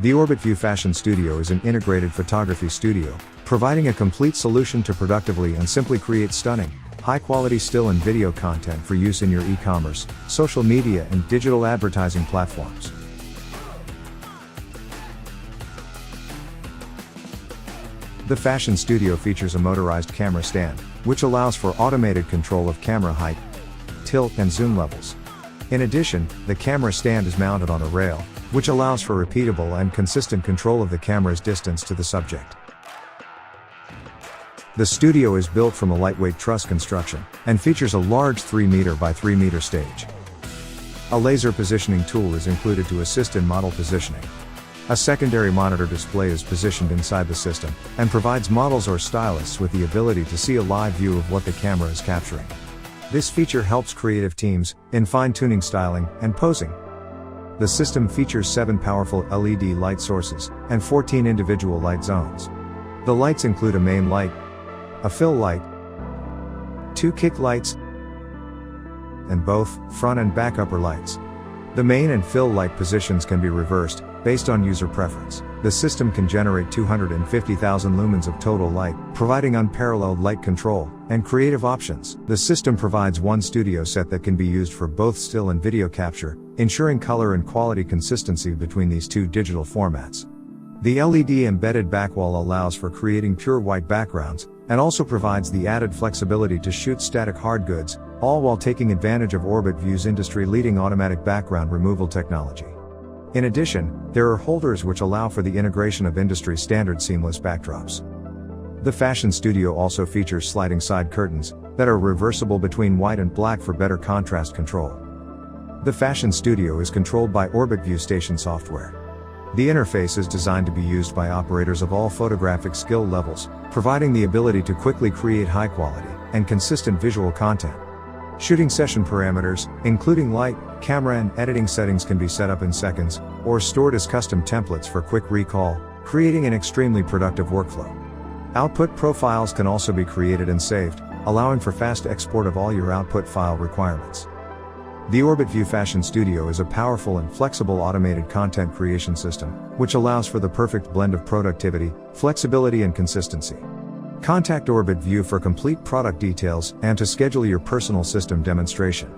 The OrbitView Fashion Studio is an integrated photography studio, providing a complete solution to productively and simply create stunning, high-quality still and video content for use in your e-commerce, social media and digital advertising platforms. The Fashion Studio features a motorized camera stand, which allows for automated control of camera height, tilt and zoom levels. In addition, the camera stand is mounted on a rail, which allows for repeatable and consistent control of the camera's distance to the subject. The studio is built from a lightweight truss construction, and features a large 3 by 3 stage. A laser positioning tool is included to assist in model positioning. A secondary monitor display is positioned inside the system, and provides models or stylists with the ability to see a live view of what the camera is capturing. This feature helps creative teams in fine-tuning styling and posing. The system features 7 powerful LED light sources, and 14 individual light zones. The lights include a main light, a fill light, 2 kick lights, and both front and back upper lights. The main and fill light positions can be reversed, based on user preference. The system can generate 250,000 lumens of total light, providing unparalleled light control and creative options. The system provides one studio set that can be used for both still and video capture, ensuring color and quality consistency between these two digital formats. The LED embedded backwall allows for creating pure white backgrounds, and also provides the added flexibility to shoot static hard goods, all while taking advantage of OrbitView's industry-leading automatic background removal technology. In addition, there are holders which allow for the integration of industry-standard seamless backdrops. The Fashion Studio also features sliding side curtains that are reversible between white and black for better contrast control. The Fashion Studio is controlled by OrbitView Station software. The interface is designed to be used by operators of all photographic skill levels, providing the ability to quickly create high-quality and consistent visual content. Shooting session parameters, including light, camera and editing settings, can be set up in seconds, or stored as custom templates for quick recall, creating an extremely productive workflow. Output profiles can also be created and saved, allowing for fast export of all your output file requirements. The OrbitView Fashion Studio is a powerful and flexible automated content creation system, which allows for the perfect blend of productivity, flexibility and consistency. Contact OrbitView for complete product details and to schedule your personal system demonstration.